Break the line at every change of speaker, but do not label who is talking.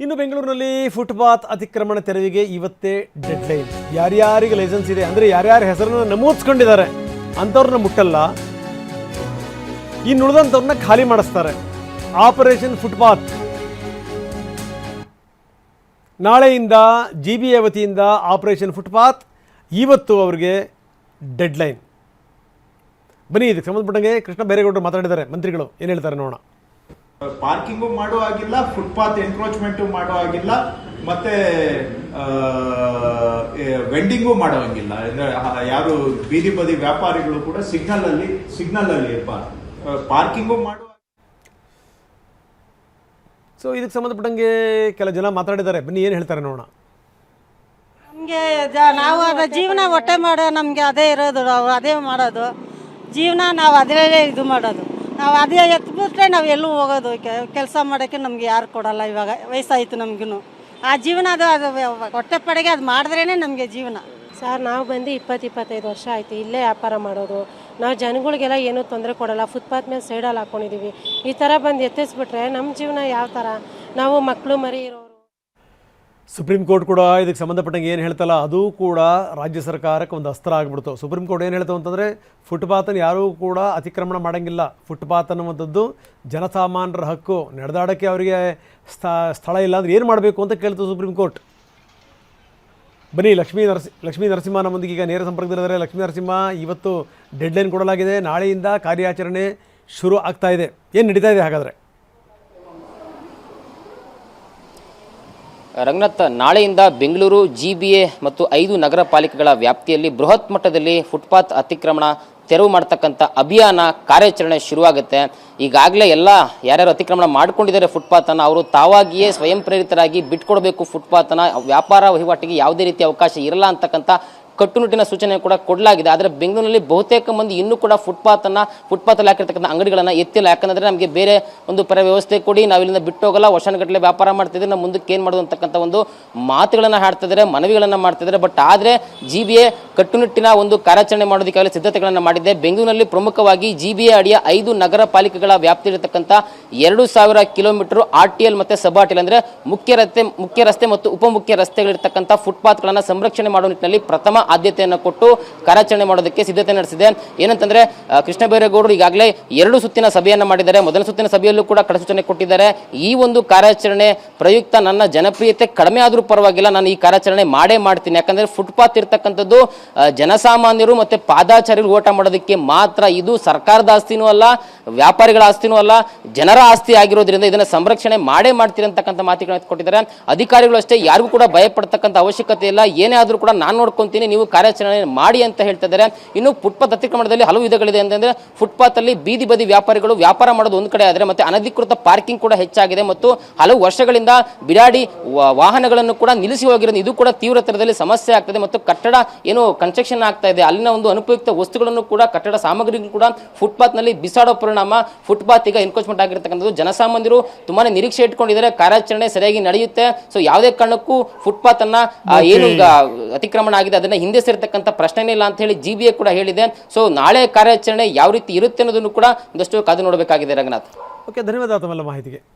ಇನ್ನು ಬೆಂಗಳೂರಿನಲ್ಲಿ ಫುಟ್ಪಾತ್ ಅತಿಕ್ರಮಣ ತೆರವಿಗೆ ಇವತ್ತೇ ಡೆಡ್ಲೈನ್. ಯಾರ್ಯಾರಿಗೆ ಲೈಸೆನ್ಸ್ ಇದೆ ಅಂದರೆ ಯಾರ್ಯಾರ ಹೆಸರನ್ನು ನಮೂದಿಸ್ಕೊಂಡಿದ್ದಾರೆ ಅಂಥವ್ರನ್ನ ಮುಟ್ಟಲ್ಲ, ಇನ್ನು ಉಳಿದಂಥವ್ರನ್ನ ಖಾಲಿ ಮಾಡಿಸ್ತಾರೆ. ಆಪರೇಷನ್ ಫುಟ್ಪಾತ್ ನಾಳೆಯಿಂದ GBA ವತಿಯಿಂದ ಆಪರೇಷನ್ ಫುಟ್ಪಾತ್ ಇವತ್ತು ಅವರಿಗೆ ಡೆಡ್ಲೈನ್. ಬನ್ನಿ, ಇದಕ್ಕೆ ಸಂಬಂಧಪಟ್ಟಂಗೆ ಕೃಷ್ಣ ಬೈರೇಗೌಡರು ಮಾತಾಡಿದ್ದಾರೆ. ಮಂತ್ರಿಗಳು ಏನು ಹೇಳ್ತಾರೆ ನೋಡೋಣ.
ಪಾರ್ಕಿಂಗು ಮಾಡೋ ಆಗಿಲ್ಲ, ಫುಟ್ಪಾತ್ ಎನ್ಕ್ರೋಚ್ಮೆಂಟ್ ಮಾಡೋ ಆಗಿಲ್ಲ, ಮತ್ತೆ ವೆಂಡಿಂಗು ಮಾಡೋ ಹಂಗಿಲ್ಲ. ಯಾರು ಬೀದಿ ಬದಿ ವ್ಯಾಪಾರಿಗಳು ಕೂಡ ಸಿಗ್ನಲ್ ಅಲ್ಲಿ ಇರಬಾರ್ದು. ಪಾರ್ಕಿಂಗು ಮಾಡುವ.
ಸೊ ಇದಕ್ಕೆ ಸಂಬಂಧಪಟ್ಟಂಗೆ ಕೆಲ ಜನ ಮಾತಾಡಿದ್ದಾರೆ. ಬನ್ನಿ ಏನು ಹೇಳ್ತಾರೆ ನೋಡೋಣ.
ನಮಗೆ ನಾವು ಅದರ ಜೀವನ ಹೊಟ್ಟೆ ಮಾಡೋ ನಮಗೆ ಅದೇ ಇರೋದು, ನಾವು ಅದೇ ಮಾಡೋದು ಜೀವನ, ನಾವು ಅದರಲ್ಲೇ ಇದು ಮಾಡೋದು. ನಾವು ಅದೇ ಎತ್ಬಿಟ್ರೆ ನಾವು ಎಲ್ಲೂ ಹೋಗೋದು, ಕೆಲಸ ಮಾಡೋಕ್ಕೆ ನಮಗೆ ಯಾರು ಕೊಡಲ್ಲ. ಇವಾಗ ವಯಸ್ಸಾಯಿತು ನಮಗೂ, ಆ ಜೀವನ ಅದು ಹೊಟ್ಟೆ ಪಡೆಗೆ ಅದು ಮಾಡಿದ್ರೇ ನಮಗೆ ಜೀವನ.
ಸರ್, ನಾವು ಬಂದು 20-25 ವರ್ಷ ಆಯಿತು ಇಲ್ಲೇ ವ್ಯಾಪಾರ ಮಾಡೋದು. ನಾವು ಜನಗಳಿಗೆಲ್ಲ ಏನೂ ತೊಂದರೆ ಕೊಡಲ್ಲ, ಫುಟ್ಪಾತ್ ಮೇಲೆ ಸೈಡಲ್ಲಿ ಹಾಕ್ಕೊಂಡಿದ್ದೀವಿ. ಈ ಥರ ಬಂದು ಎತ್ತಿಸ್ಬಿಟ್ರೆ ನಮ್ಮ ಜೀವನ ಯಾವ ಥರ? ನಾವು ಮಕ್ಕಳು ಮರಿ ಇರೋರು.
ಸುಪ್ರೀಂ ಕೋರ್ಟ್ ಕೂಡ ಇದಕ್ಕೆ ಸಂಬಂಧಪಟ್ಟಂಗೆ ಏನು ಹೇಳ್ತಲ್ಲ, ಅದು ಕೂಡ ರಾಜ್ಯ ಸರ್ಕಾರಕ್ಕೆ ಒಂದು ಅಸ್ತ್ರ ಆಗಿಬಿಡ್ತು. ಸುಪ್ರೀಂ ಕೋರ್ಟ್ ಏನು ಹೇಳ್ತಾವೆ ಅಂತಂದರೆ, ಫುಟ್ಪಾತನ್ನು ಯಾರೂ ಕೂಡ ಅತಿಕ್ರಮಣ ಮಾಡೋಂಗಿಲ್ಲ. ಫುಟ್ಪಾತ್ ಅನ್ನುವಂಥದ್ದು ಜನಸಾಮಾನ್ಯರ ಹಕ್ಕು, ನಡೆದಾಡೋಕ್ಕೆ ಅವರಿಗೆ ಸ್ಥಳ ಇಲ್ಲ ಅಂದರೆ ಏನು ಮಾಡಬೇಕು ಅಂತ ಕೇಳ್ತು ಸುಪ್ರೀಂ ಕೋರ್ಟ್. ಬನ್ನಿ, ಲಕ್ಷ್ಮೀ ನರಸಿಂಹ ನಮ್ಮೊಂದಿಗೆ ಈಗ ನೇರ ಸಂಪರ್ಕದಲ್ಲಿದ್ದಾರೆ. ಲಕ್ಷ್ಮೀ ನರಸಿಂಹ, ಇವತ್ತು ಡೆಡ್ಲೈನ್ ಕೊಡಲಾಗಿದೆ, ನಾಳೆಯಿಂದ ಕಾರ್ಯಾಚರಣೆ ಶುರು ಆಗ್ತಾ ಇದೆ. ಏನು ನಡೀತಾ ಇದೆ ಹಾಗಾದರೆ?
ರಂಗನಾಥ್, ನಾಳೆಯಿಂದ ಬೆಂಗಳೂರು GBA ಮತ್ತು 5 ನಗರ ಪಾಲಿಕೆಗಳ ವ್ಯಾಪ್ತಿಯಲ್ಲಿ ಬೃಹತ್ ಮಟ್ಟದಲ್ಲಿ ಫುಟ್ಪಾತ್ ಅತಿಕ್ರಮಣ ತೆರವು ಮಾಡ್ತಕ್ಕಂಥ ಅಭಿಯಾನ ಕಾರ್ಯಾಚರಣೆ ಶುರುವಾಗುತ್ತೆ. ಈಗಾಗಲೇ ಎಲ್ಲ ಯಾರ್ಯಾರು ಅತಿಕ್ರಮಣ ಮಾಡ್ಕೊಂಡಿದ್ದಾರೆ ಫುಟ್ಪಾತನ್ನು, ಅವರು ತಾವಾಗಿಯೇ ಸ್ವಯಂ ಪ್ರೇರಿತರಾಗಿ ಬಿಟ್ಕೊಡ್ಬೇಕು. ಫುಟ್ಪಾತನ್ನು ವ್ಯಾಪಾರ ವಹಿವಾಟಿಗೆ ಯಾವುದೇ ರೀತಿಯ ಅವಕಾಶ ಇರಲ್ಲ ಅಂತಕ್ಕಂಥ ಕಟ್ಟುನಿಟ್ಟಿನ ಸೂಚನೆ ಕೂಡ ಕೊಡಲಾಗಿದೆ. ಆದರೆ ಬೆಂಗಳೂರಿನಲ್ಲಿ ಬಹುತೇಕ ಮಂದಿ ಇನ್ನೂ ಕೂಡ ಫುಟ್ಪಾತಲ್ಲಿ ಹಾಕಿರ್ತಕ್ಕಂಥ ಅಂಗಡಿಗಳನ್ನು ಎತ್ತಿಲ್ಲ. ಯಾಕಂದರೆ ನಮಗೆ ಬೇರೆ ಒಂದು ಪರ ವ್ಯವಸ್ಥೆ ಕೊಡಿ, ನಾವು ಇಲ್ಲಿಂದ ಬಿಟ್ಟೋಗಲ್ಲ, ವರ್ಷಗಟ್ಟಲೆ ವ್ಯಾಪಾರ ಮಾಡ್ತಿದ್ರೆ ನಾವು ಮುಂದಕ್ಕೆ ಏನು ಮಾಡೋದು ಅಂತಕ್ಕಂಥ ಒಂದು ಮಾತುಗಳನ್ನು ಹಾಡ್ತಿದ್ದಾರೆ, ಮನವಿಗಳನ್ನು ಮಾಡ್ತಿದ್ದಾರೆ. ಬಟ್ ಆದರೆ GBA ಕಟ್ಟುನಿಟ್ಟಿನ ಒಂದು ಕಾರ್ಯಾಚರಣೆ ಮಾಡೋದಕ್ಕಾಗಲೇ ಸಿದ್ಧತೆಗಳನ್ನು ಮಾಡಿದೆ. ಬೆಂಗಳೂರಿನಲ್ಲಿ ಪ್ರಮುಖವಾಗಿ GBA ಅಡಿಯ 5 ನಗರ ಪಾಲಿಕೆಗಳ ವ್ಯಾಪ್ತಿಯಲ್ಲಿರ್ತಕ್ಕಂಥ 2000 ಕಿಲೋಮೀಟರ್ RTL ಮತ್ತು ಸಬ್ RTL ಅಂದರೆ ಮುಖ್ಯ ರಸ್ತೆ ಮತ್ತು ಉಪಮುಖ್ಯ ರಸ್ತೆಗಳಿರ್ತಕ್ಕಂಥ ಫುಟ್ಪಾತ್ಗಳನ್ನು ಸಂರಕ್ಷಣೆ ಮಾಡುವ ನಿಟ್ಟಿನಲ್ಲಿ ಪ್ರಥಮ ಆದ್ಯತೆಯನ್ನು ಕೊಟ್ಟು ಕಾರ್ಯಾಚರಣೆ ಮಾಡೋದಕ್ಕೆ ಸಿದ್ಧತೆ ನಡೆಸಿದೆ. ಏನಂತಂದ್ರೆ, ಕೃಷ್ಣ ಬೈರೇಗೌಡರು ಈಗಾಗಲೇ 2 ಸುತ್ತಿನ ಸಭೆಯನ್ನು ಮಾಡಿದ್ದಾರೆ. ಮೊದಲ ಸುತ್ತಿನ ಸಭೆಯಲ್ಲೂ ಕೂಡ ಕಡಸೂಚನೆ ಕೊಟ್ಟಿದ್ದಾರೆ. ಈ ಒಂದು ಕಾರ್ಯಾಚರಣೆ ಪ್ರಯುಕ್ತ ನನ್ನ ಜನಪ್ರಿಯತೆ ಕಡಿಮೆ ಆದರೂ ಪರವಾಗಿಲ್ಲ, ನಾನು ಈ ಕಾರ್ಯಾಚರಣೆ ಮಾಡೇ ಮಾಡ್ತೀನಿ. ಯಾಕಂದ್ರೆ ಫುಟ್ಪಾತ್ ಇರ್ತಕ್ಕಂಥದ್ದು ಜನಸಾಮಾನ್ಯರು ಮತ್ತೆ ಪಾದಾಚಾರಿಗಳು ಓಟ ಮಾಡೋದಕ್ಕೆ ಮಾತ್ರ. ಇದು ಸರ್ಕಾರದ ಆಸ್ತಿನೂ ಅಲ್ಲ, ವ್ಯಾಪಾರಿಗಳ ಆಸ್ತಿನೂ ಅಲ್ಲ, ಜನರ ಆಸ್ತಿ ಆಗಿರೋದ್ರಿಂದ ಇದನ್ನ ಸಂರಕ್ಷಣೆ ಮಾಡೇ ಮಾಡ್ತೀರಿ ಅಂತಕ್ಕಂಥ ಮಾತುಗಳನ್ನು ಕೊಟ್ಟಿದ್ದಾರೆ. ಅಧಿಕಾರಿಗಳು ಅಷ್ಟೇ, ಯಾರಿಗೂ ಕೂಡ ಭಯ ಪಡ್ತಕ್ಕಂಥ ಅವಶ್ಯಕತೆ ಇಲ್ಲ. ಏನೇ ಆದರೂ ಕೂಡ ನಾನು ನೋಡ್ಕೊಂತೀನಿ, ನೀವು ಕಾರ್ಯಾಚರಣೆ ಮಾಡಿ ಅಂತ ಹೇಳ್ತಾ ಇದ್ದಾರೆ. ಇನ್ನು ಫುಟ್ಪಾತ್ ಅತಿಕ್ರಮಣದಲ್ಲಿ ಹಲವು ವಿಧಗಳಿದೆ ಅಂತಂದ್ರೆ, ಫುಟ್ಪಾತ್ ಅಲ್ಲಿ ಬೀದಿ ಬದಿ ವ್ಯಾಪಾರಿಗಳು ವ್ಯಾಪಾರ ಮಾಡೋದು ಒಂದು ಕಡೆ ಆದರೆ, ಮತ್ತೆ ಅನಧಿಕೃತ ಪಾರ್ಕಿಂಗ್ ಕೂಡ ಹೆಚ್ಚಾಗಿದೆ ಮತ್ತು ಹಲವು ವರ್ಷಗಳಿಂದ ಬಿಡಾಡಿ ವಾಹನಗಳನ್ನು ಕೂಡ ನಿಲ್ಲಿಸಿ ಹೋಗಿರೋದು. ಇದು ಕೂಡ ತೀವ್ರತರದಲ್ಲಿ ಸಮಸ್ಯೆ ಆಗ್ತದೆ. ಮತ್ತು ಕಟ್ಟಡ ಏನು ಕನ್ಸ್ಟ್ರಕ್ಷನ್ ಆಗ್ತಾ ಇದೆ, ಅಲ್ಲಿನ ಒಂದು ಅನುಪಯುಕ್ತ ವಸ್ತುಗಳನ್ನು ಕೂಡ, ಕಟ್ಟಡ ಸಾಮಗ್ರಿಗಳು ಕೂಡ ಫುಟ್ಪಾತ್ ನಲ್ಲಿ ಬಿಸಾಡೋ ಪರಿಣಾಮ ಫುಟ್ಪಾತ್ ಈಗ ಎನ್ಕ್ರೋಚ್ಮೆಂಟ್ ಆಗಿರ್ತಕ್ಕಂಥದ್ದು. ಜನಸಾಮಾನ್ಯರು ತುಂಬಾನೇ ನಿರೀಕ್ಷೆ ಇಟ್ಕೊಂಡಿದ್ದಾರೆ, ಕಾರ್ಯಾಚರಣೆ ಸರಿಯಾಗಿ ನಡೆಯುತ್ತೆ. ಸೊ ಯಾವುದೇ ಕಾರಣಕ್ಕೂ ಫುಟ್ಪಾತ್ ಅನ್ನ ಏನು ಈಗ ಅತಿಕ್ರಮಣ ಆಗಿದೆ ಅದನ್ನ ಹಿಂದೆ ಸೇರ್ತಕ್ಕಂಥ ಪ್ರಶ್ನೆನೇ ಇಲ್ಲ ಅಂತ ಹೇಳಿ GBA ಕೂಡ ಹೇಳಿದೆ. ಸೊ ನಾಳೆ ಕಾರ್ಯಾಚರಣೆ ಯಾವ ರೀತಿ ಇರುತ್ತೆ ಅನ್ನೋದನ್ನು ಕೂಡ ಒಂದಷ್ಟು ಕಾದು ನೋಡಬೇಕಾಗಿದೆ. ರಂಗನಾಥ್,
ಓಕೆ, ಧನ್ಯವಾದ ತಮ್ಮೆಲ್ಲ ಮಾಹಿತಿಗೆ.